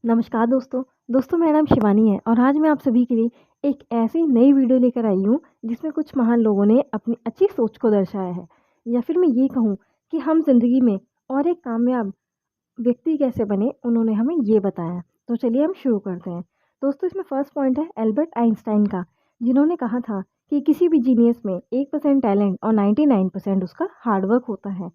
नमस्कार दोस्तों मेरा नाम शिवानी है और आज मैं आप सभी के लिए एक ऐसी नई वीडियो लेकर आई हूँ जिसमें कुछ महान लोगों ने अपनी अच्छी सोच को दर्शाया है, या फिर मैं ये कहूँ कि हम जिंदगी में और एक कामयाब व्यक्ति कैसे बने उन्होंने हमें ये बताया। तो चलिए हम शुरू करते हैं। दोस्तों इसमें फर्स्ट पॉइंट है एल्बर्ट आइंस्टाइन का, जिन्होंने कहा था कि किसी भी जीनियस में 1% टैलेंट और 99% उसका हार्डवर्क होता है।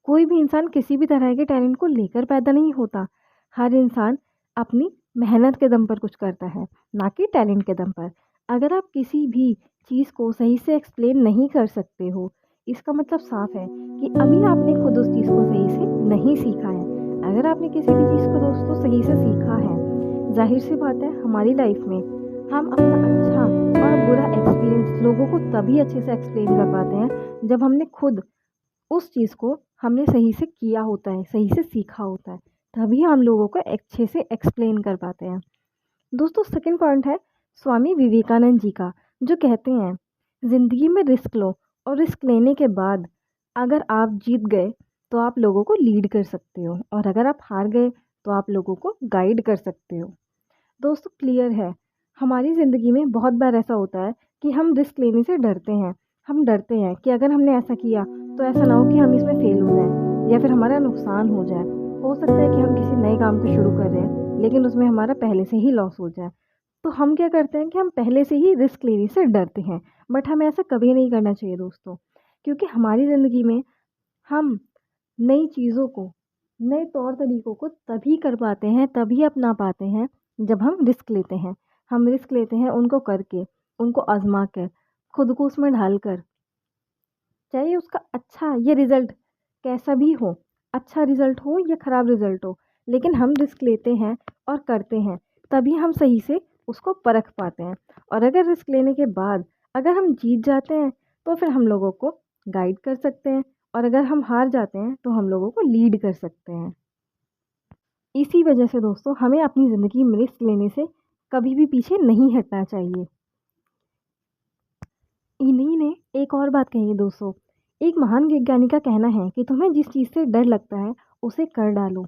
कोई भी इंसान किसी भी तरह के टैलेंट को लेकर पैदा नहीं होता। हर इंसान अपनी मेहनत के दम पर कुछ करता है, ना कि टैलेंट के दम पर। अगर आप किसी भी चीज़ को सही से एक्सप्लेन नहीं कर सकते हो, इसका मतलब साफ है कि अभी आपने खुद उस चीज़ को सही से नहीं सीखा है। अगर आपने किसी भी चीज़ को दोस्तों सही से सीखा है, जाहिर सी बात है हमारी लाइफ में हम अपना अच्छा और बुरा एक्सपीरियंस लोगों को तभी अच्छे से एक्सप्लेन कर पाते हैं जब हमने खुद उस चीज़ को हमने सही से किया होता है, सही से सीखा होता है, तभी हम लोगों को अच्छे से एक्सप्लेन कर पाते हैं। दोस्तों सेकंड पॉइंट है स्वामी विवेकानंद जी का, जो कहते हैं ज़िंदगी में रिस्क लो और रिस्क लेने के बाद अगर आप जीत गए तो आप लोगों को लीड कर सकते हो, और अगर आप हार गए तो आप लोगों को गाइड कर सकते हो। दोस्तों क्लियर है, हमारी ज़िंदगी में बहुत बार ऐसा होता है कि हम रिस्क लेने से डरते हैं। हम डरते हैं कि अगर हमने ऐसा किया तो ऐसा ना हो कि हम इसमें फेल हो जाएं या फिर हमारा नुकसान हो जाए। हो सकता है कि हम किसी नए काम को शुरू कर रहे हैं लेकिन उसमें हमारा पहले से ही लॉस हो जाए। तो हम क्या करते हैं कि हम पहले से ही रिस्क लेने से डरते हैं। बट हमें ऐसा कभी नहीं करना चाहिए दोस्तों, क्योंकि हमारी ज़िंदगी में हम नई चीज़ों को, नए तौर तरीकों को तभी कर पाते हैं, तभी अपना पाते हैं जब हम रिस्क लेते हैं। हम रिस्क लेते हैं उनको करके, उनको आज़मा कर, खुद को उसमें ढाल कर, चाहे उसका अच्छा ये रिज़ल्ट कैसा भी हो, अच्छा रिज़ल्ट हो या ख़राब रिज़ल्ट हो, लेकिन हम रिस्क लेते हैं और करते हैं, तभी हम सही से उसको परख पाते हैं। और अगर रिस्क लेने के बाद अगर हम जीत जाते हैं तो फिर हम लोगों को गाइड कर सकते हैं, और अगर हम हार जाते हैं तो हम लोगों को लीड कर सकते हैं। इसी वजह से दोस्तों हमें अपनी ज़िंदगी में रिस्क लेने से कभी भी पीछे नहीं हटना चाहिए। इन्हीं ने एक और बात कही है दोस्तों, एक महान वैज्ञानिक का कहना है कि तुम्हें जिस चीज़ से डर लगता है उसे कर डालो,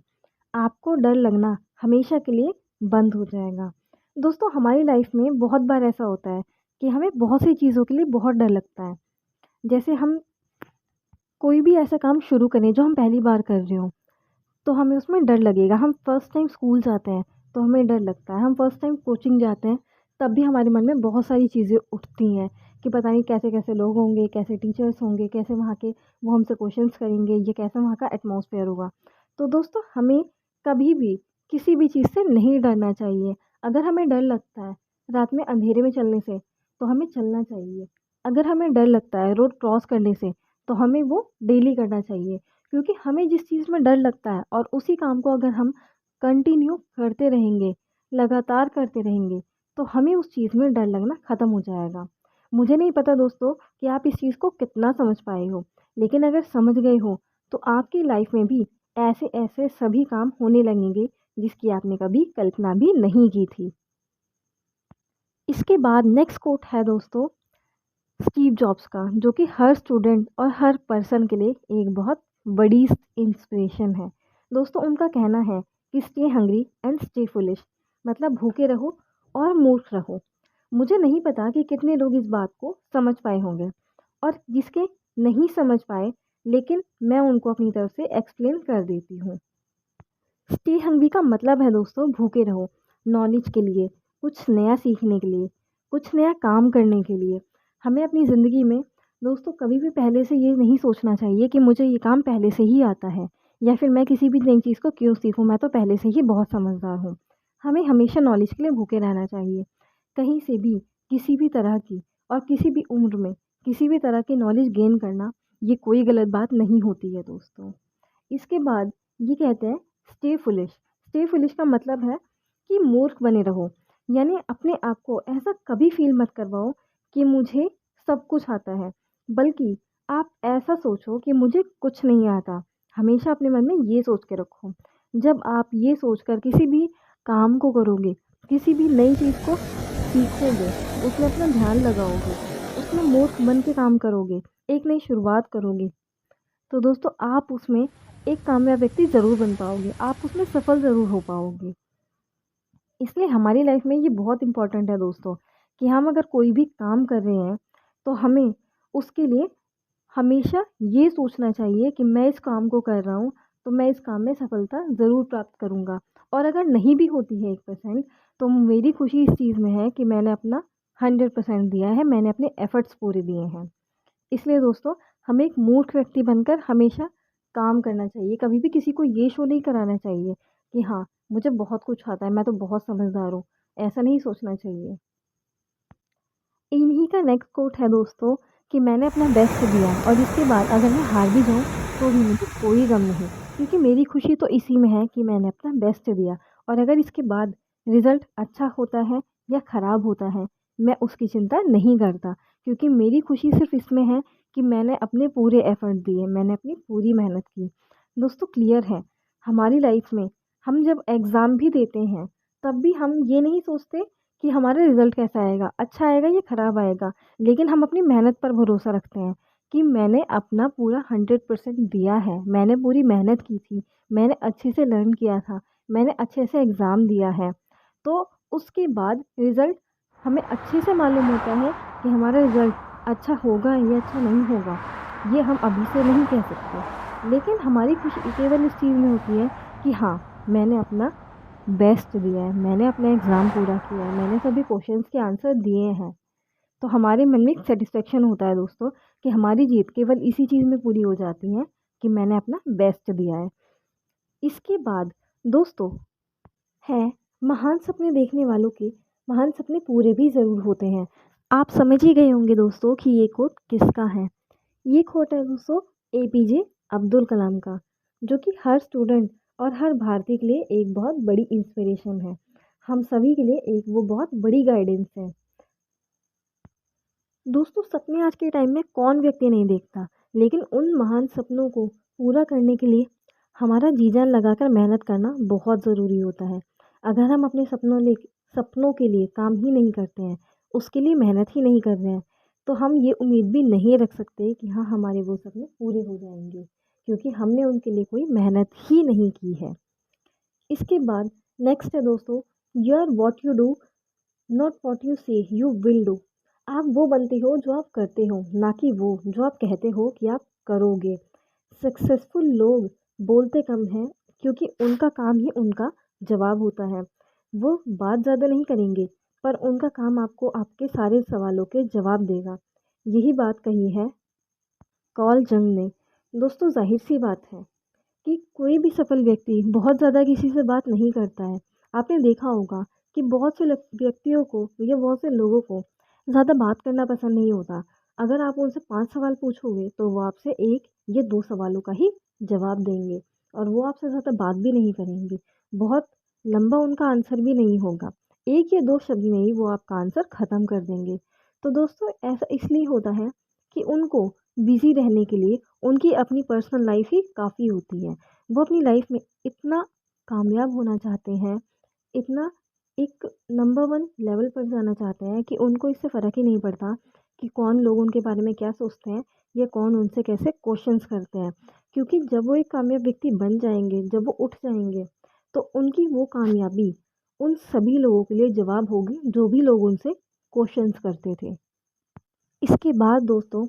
आपको डर लगना हमेशा के लिए बंद हो जाएगा। दोस्तों हमारी लाइफ में बहुत बार ऐसा होता है कि हमें बहुत सी चीज़ों के लिए बहुत डर लगता है। जैसे हम कोई भी ऐसा काम शुरू करें जो हम पहली बार कर रहे हो, तो हमें उसमें डर लगेगा। हम फर्स्ट टाइम स्कूल जाते हैं तो हमें डर लगता है। हम फर्स्ट टाइम कोचिंग जाते हैं तब भी हमारे मन में बहुत सारी चीज़ें उठती हैं कि पता नहीं कैसे-कैसे लोग होंगे, कैसे टीचर्स होंगे, कैसे वहाँ के वो हमसे क्वेश्चंस करेंगे, ये कैसा वहाँ का एटमॉस्फेयर होगा। तो दोस्तों हमें कभी भी किसी भी चीज़ से नहीं डरना चाहिए। अगर हमें डर लगता है रात में अंधेरे में चलने से, तो हमें चलना चाहिए। अगर हमें डर लगता है रोड क्रॉस करने से, तो हमें वो डेली करना चाहिए। क्योंकि हमें जिस चीज़ में डर लगता है और उसी काम को अगर हम कंटिन्यू करते रहेंगे, लगातार करते रहेंगे, तो हमें उस चीज़ में डर लगना ख़त्म हो जाएगा। मुझे नहीं पता दोस्तों कि आप इस चीज़ को कितना समझ पाए हो, लेकिन अगर समझ गए हो तो आपकी लाइफ में भी ऐसे-ऐसे सभी काम होने लगेंगे जिसकी आपने कभी कल्पना भी नहीं की थी। इसके बाद नेक्स्ट कोट है दोस्तों स्टीव जॉब्स का, जो कि हर स्टूडेंट और हर पर्सन के लिए एक बहुत बड़ी इंस्पिरेशन है। दोस्तों उनका कहना है कि stay hungry and stay foolish, मतलब भूखे रहो और मूर्ख रहो। मुझे नहीं पता कि कितने लोग इस बात को समझ पाए होंगे, और जिसके नहीं समझ पाए, लेकिन मैं उनको अपनी तरफ से एक्सप्लेन कर देती हूँ। स्टे हंग्री का मतलब है दोस्तों भूखे रहो, नॉलेज के लिए, कुछ नया सीखने के लिए, कुछ नया काम करने के लिए। हमें अपनी ज़िंदगी में दोस्तों कभी भी पहले से ये नहीं सोचना चाहिए कि मुझे ये काम पहले से ही आता है, या फिर मैं किसी भी नई चीज़ को क्यों सीखूँ, मैं तो पहले से ही बहुत समझदार हूँ। हमें हमेशा नॉलेज के लिए भूखे रहना चाहिए। कहीं से भी, किसी भी तरह की और किसी भी उम्र में किसी भी तरह की नॉलेज गेन करना, ये कोई गलत बात नहीं होती है दोस्तों। इसके बाद ये कहते हैं स्टे फुलिश। स्टे फुलिश का मतलब है कि मूर्ख बने रहो, यानी अपने आप को ऐसा कभी फील मत करवाओ कि मुझे सब कुछ आता है, बल्कि आप ऐसा सोचो कि मुझे कुछ नहीं आता। हमेशा अपने मन में ये सोच के रखो। जब आप ये सोचकर किसी भी काम को करोगे, किसी भी नई चीज़ को सीखोगे, उसमें अपना ध्यान लगाओगे, उसमें मूर्ख बन के काम करोगे, एक नई शुरुआत करोगे, तो दोस्तों आप उसमें एक कामयाब व्यक्ति ज़रूर बन पाओगे, आप उसमें सफल ज़रूर हो पाओगे। इसलिए हमारी लाइफ में ये बहुत इम्पोर्टेंट है दोस्तों कि हम अगर कोई भी काम कर रहे हैं तो हमें उसके लिए हमेशा ये सोचना चाहिए कि मैं इस काम को कर रहा हूँ तो मैं इस काम में सफलता ज़रूर प्राप्त करूँगा। और अगर नहीं भी होती है 1% तो मेरी खुशी इस चीज़ में है कि मैंने अपना 100% दिया है, मैंने अपने एफ़र्ट्स पूरे दिए हैं। इसलिए दोस्तों हमें एक मूर्ख व्यक्ति बनकर हमेशा काम करना चाहिए। कभी भी किसी को ये शो नहीं कराना चाहिए कि हाँ, मुझे बहुत कुछ आता है, मैं तो बहुत समझदार हूँ। ऐसा नहीं सोचना चाहिए। इन्हीं का नेक्स्ट कोट है दोस्तों कि मैंने अपना बेस्ट दिया और इसके बाद अगर मैं हार भी जाऊँ तो भी मुझे कोई गम नहीं, क्योंकि मेरी खुशी तो इसी में है कि मैंने अपना बेस्ट दिया। और अगर इसके बाद रिज़ल्ट अच्छा होता है या ख़राब होता है, मैं उसकी चिंता नहीं करता, क्योंकि मेरी खुशी सिर्फ़ इसमें है कि मैंने अपने पूरे एफ़र्ट दिए, मैंने अपनी पूरी मेहनत की। दोस्तों क्लियर है, हमारी लाइफ़ में हम जब एग्ज़ाम भी देते हैं, तब भी हम ये नहीं सोचते कि हमारा रिज़ल्ट कैसा आएगा, अच्छा आएगा या ख़राब आएगा। लेकिन हम अपनी मेहनत पर भरोसा रखते हैं कि मैंने अपना पूरा 100% दिया है, मैंने पूरी मेहनत की थी, मैंने अच्छे से लर्न किया था, मैंने अच्छे से एग्ज़ाम दिया है। तो उसके बाद रिज़ल्ट हमें अच्छे से मालूम होता है कि हमारा रिज़ल्ट अच्छा होगा या अच्छा नहीं होगा, ये हम अभी से नहीं कह सकते। लेकिन हमारी खुशी केवल इस चीज़ में होती है कि हाँ, मैंने अपना बेस्ट दिया है, मैंने अपना एग्ज़ाम पूरा किया है, मैंने सभी क्वेश्चंस के आंसर दिए हैं। तो हमारे मन में एक सैटिस्फैक्शन होता है दोस्तों कि हमारी जीत केवल इसी चीज़ में पूरी हो जाती है कि मैंने अपना बेस्ट दिया है। इसके बाद दोस्तों है, महान सपने देखने वालों के महान सपने पूरे भी ज़रूर होते हैं। आप समझ ही गए होंगे दोस्तों कि ये कोट किसका है। ये कोट है दोस्तों एपीजे अब्दुल कलाम का, जो कि हर स्टूडेंट और हर भारतीय के लिए एक बहुत बड़ी इंस्पिरेशन है। हम सभी के लिए एक वो बहुत बड़ी गाइडेंस है। दोस्तों सपने आज के टाइम में कौन व्यक्ति नहीं देखता, लेकिन उन महान सपनों को पूरा करने के लिए हमारा जी जान लगाकर मेहनत करना बहुत ज़रूरी होता है। अगर हम अपने सपनों के लिए काम ही नहीं करते हैं, उसके लिए मेहनत ही नहीं कर रहे हैं, तो हम ये उम्मीद भी नहीं रख सकते कि हाँ हमारे वो सपने पूरे हो जाएंगे, क्योंकि हमने उनके लिए कोई मेहनत ही नहीं की है। इसके बाद नेक्स्ट है दोस्तों, you are what you do not what you say you will do. आप वो बनते हो जो आप करते हो, ना कि वो जो आप कहते हो कि आप करोगे। सक्सेसफुल लोग बोलते कम हैं, क्योंकि उनका काम ही उनका जवाब होता है। वो बात ज़्यादा नहीं करेंगे, पर उनका काम आपको आपके सारे सवालों के जवाब देगा। यही बात कही है कॉल जंग ने। दोस्तों जाहिर सी बात है कि कोई भी सफल व्यक्ति बहुत ज़्यादा किसी से बात नहीं करता है। आपने देखा होगा कि बहुत से व्यक्तियों को या बहुत से लोगों को ज़्यादा बात करना पसंद नहीं होता। अगर आप उनसे 5 सवाल पूछोगे तो वो आपसे 1 या 2 सवालों का ही जवाब देंगे, और वो आपसे ज़्यादा बात भी नहीं करेंगे। बहुत लंबा उनका आंसर भी नहीं होगा। 1 या 2 शब्द में ही वो आपका आंसर ख़त्म कर देंगे। तो दोस्तों ऐसा इसलिए होता है कि उनको बिज़ी रहने के लिए उनकी अपनी पर्सनल लाइफ ही काफ़ी होती है। वो अपनी लाइफ में इतना कामयाब होना चाहते हैं, इतना एक नंबर 1 लेवल पर जाना चाहते हैं कि उनको इससे फ़र्क ही नहीं पड़ता कि कौन लोग उनके बारे में क्या सोचते हैं या कौन उनसे कैसे क्वेश्चंस करते हैं। क्योंकि जब वो एक कामयाब व्यक्ति बन जाएँगे, जब वो उठ जाएँगे, तो उनकी वो कामयाबी उन सभी लोगों के लिए जवाब होगी जो भी लोग उनसे क्वेश्चंस करते थे। इसके बाद दोस्तों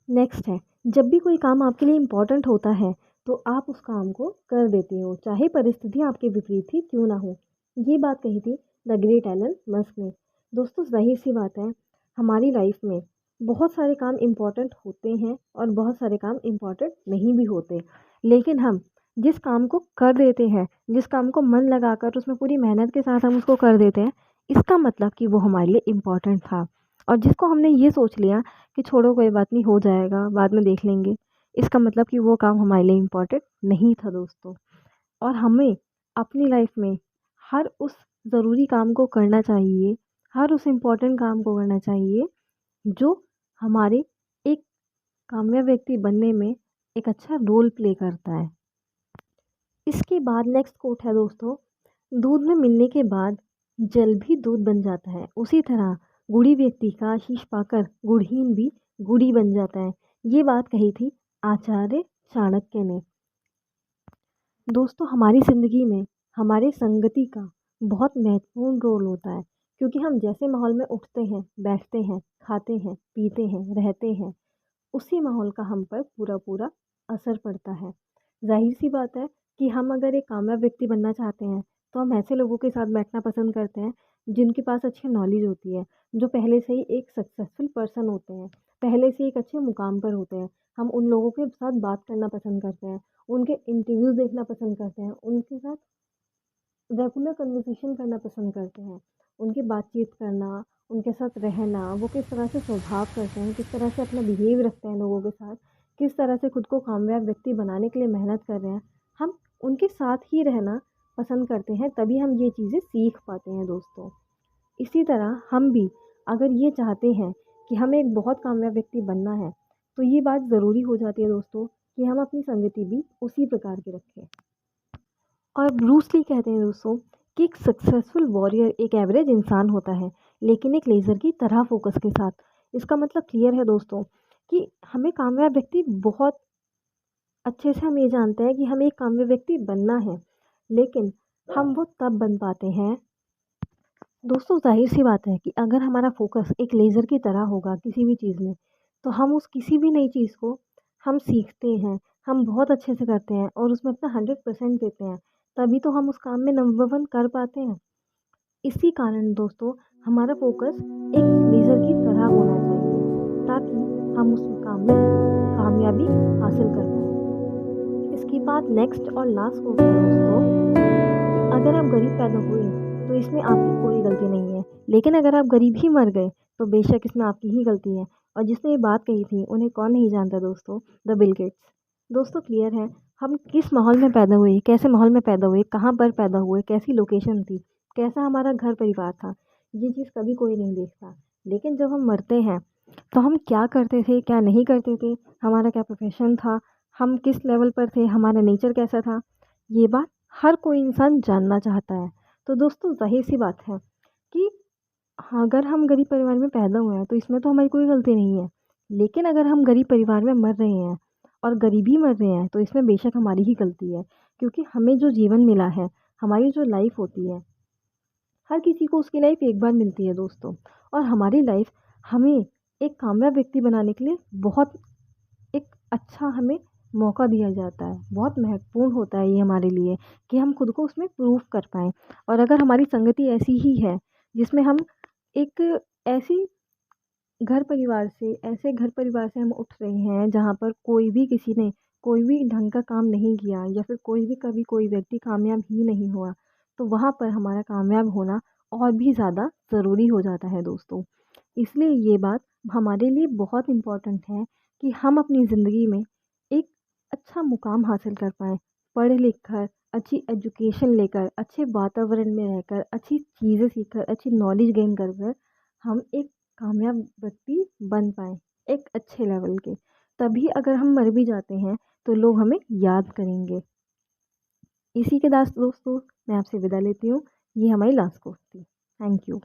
नेक्स्ट है, जब भी कोई काम आपके लिए इम्पोर्टेंट होता है तो आप उस काम को कर देते हो, चाहे परिस्थितियाँ आपके विपरीत ही क्यों ना हो। ये बात कही थी द ग्रेट एलन मस्क ने। दोस्तों ज़ाहिर सी बात है, हमारी लाइफ में बहुत सारे काम इम्पोर्टेंट होते हैं और बहुत सारे काम इम्पोर्टेंट नहीं भी होते, लेकिन हम जिस काम को कर देते हैं, जिस काम को मन लगाकर उसमें पूरी मेहनत के साथ हम उसको कर देते हैं, इसका मतलब कि वो हमारे लिए इम्पोर्टेंट था। और जिसको हमने ये सोच लिया कि छोड़ो कोई बात नहीं, हो जाएगा, बाद में देख लेंगे, इसका मतलब कि वो काम हमारे लिए इम्पोर्टेंट नहीं था दोस्तों। और हमें अपनी लाइफ में हर उस ज़रूरी काम को करना चाहिए, हर उस इम्पोर्टेंट काम को करना चाहिए जो हमारे एक कामयाब व्यक्ति बनने में एक अच्छा रोल प्ले करता है। इसके बाद नेक्स्ट कोट है दोस्तों, दूध में मिलने के बाद जल भी दूध बन जाता है, उसी तरह गुड़ी व्यक्ति का आशीष पाकर गुड़हीन भी गुड़ी बन जाता है। ये बात कही थी आचार्य चाणक्य ने। दोस्तों हमारी ज़िंदगी में हमारे संगति का बहुत महत्वपूर्ण रोल होता है, क्योंकि हम जैसे माहौल में उठते हैं, बैठते हैं, खाते हैं, पीते हैं, रहते हैं, उसी माहौल का हम पर पूरा-पूरा असर पड़ता है। ज़ाहिर-सी बात है कि हम अगर एक कामयाब व्यक्ति बनना चाहते हैं, तो हम ऐसे लोगों के साथ बैठना पसंद करते हैं, जिनके पास अच्छी नॉलेज होती है, जो पहले से ही एक सक्सेसफुल पर्सन होते हैं, पहले से एक अच्छे मुकाम पर होते हैं। हम उन लोगों के साथ बात करना पसंद करते हैं, उनके इंटरव्यूज़ देखना पसंद करते हैं, उनके साथ रेगुलर कन्वर्सेशन करना पसंद करते हैं। उनकी बातचीत करना, उनके साथ रहना, वो किस तरह से स्वभाव करते हैं, किस तरह से अपना बिहेव रखते हैं लोगों के साथ, किस तरह से खुद को कामयाब व्यक्ति बनाने के लिए मेहनत कर रहे हैं, हम उनके साथ ही रहना पसंद करते हैं, तभी हम ये चीज़ें सीख पाते हैं दोस्तों। इसी तरह हम भी अगर ये चाहते हैं कि हमें एक बहुत कामयाब व्यक्ति बनना है, तो ये बात ज़रूरी हो जाती है दोस्तों कि हम अपनी संगति भी उसी प्रकार की रखें। और ब्रूस ली कहते हैं दोस्तों कि एक सक्सेसफुल वॉरियर एक एवरेज इंसान होता है, लेकिन एक लेज़र की तरह फोकस के साथ। इसका मतलब क्लियर है दोस्तों कि हमें कामयाब व्यक्ति बहुत अच्छे से हम ये जानते हैं कि हमें एक कामयाब व्यक्ति बनना है, लेकिन हम वो तब बन पाते हैं दोस्तों। ज़ाहिर सी बात है कि अगर हमारा फोकस एक लेज़र की तरह होगा किसी भी चीज़ में, तो हम उस किसी भी नई चीज़ को हम सीखते हैं, हम बहुत अच्छे से करते हैं और उसमें अपना 100% देते हैं, तभी तो हम उस काम में नंबर 1 कर पाते हैं। इसी कारण दोस्तों हमारा फोकस एक लेज़र की तरह होना चाहिए, ताकि हम उस काम में कामयाबी हासिल कर पाएँ। इसके बाद नेक्स्ट और लास्ट क्वेश्चन है दोस्तों कि अगर आप गरीब पैदा हुए तो इसमें आपकी कोई गलती नहीं है, लेकिन अगर आप गरीब ही मर गए तो बेशक इसमें आपकी ही गलती है। और जिसने ये बात कही थी उन्हें कौन नहीं जानता दोस्तों, द बिल गेट्स। दोस्तों क्लियर है हम किस माहौल में पैदा हुए, कैसे माहौल में पैदा हुए, कहाँ पर पैदा हुए, कैसी लोकेशन थी, कैसा हमारा घर परिवार था, ये चीज़ कभी कोई नहीं देखता। लेकिन जब हम मरते हैं तो हम क्या करते थे, क्या नहीं करते थे, हमारा क्या प्रोफेशन था, हम किस लेवल पर थे, हमारा नेचर कैसा था, ये बात हर कोई इंसान जानना चाहता है। तो दोस्तों ज़ाहिर-सी बात है कि हाँ, अगर हम गरीब परिवार में पैदा हुए हैं तो इसमें तो हमारी कोई गलती नहीं है। लेकिन अगर हम गरीब परिवार में मर रहे हैं और गरीब ही मर रहे हैं तो इसमें बेशक हमारी ही गलती है। क्योंकि हमें जो जीवन मिला है, हमारी जो लाइफ़ होती है, हर किसी को उसकी लाइफ़ एक बार मिलती है दोस्तों। और हमारी लाइफ़ हमें एक कामयाब व्यक्ति बनाने के लिए बहुत एक अच्छा हमें मौका दिया जाता है। बहुत महत्वपूर्ण होता है ये हमारे लिए कि हम खुद को उसमें प्रूव कर पाएँ। और अगर हमारी संगति ऐसी ही है जिसमें हम एक ऐसी घर परिवार से हम उठ रहे हैं जहाँ पर कोई भी किसी ने कोई भी ढंग का काम नहीं किया या फिर कोई भी कभी कोई व्यक्ति कामयाब ही नहीं हुआ, तो वहाँ पर हमारा कामयाब होना और भी ज़्यादा ज़रूरी हो जाता है दोस्तों। इसलिए ये बात हमारे लिए बहुत इम्पोर्टेंट है कि हम अपनी ज़िंदगी में एक अच्छा मुकाम हासिल कर पाएँ। पढ़ लिख कर, अच्छी एजुकेशन लेकर, अच्छे वातावरण में रहकर, अच्छी चीज़ें सीखकर, अच्छी नॉलेज गेन कर कर हम एक कामयाब व्यक्ति बन पाएँ, एक अच्छे लेवल के। तभी अगर हम मर भी जाते हैं, तो लोग हमें याद करेंगे। इसी के साथ दोस्तों मैं आपसे विदा लेती हूँ। ये हमारी लास्ट कोट थी। Thank you.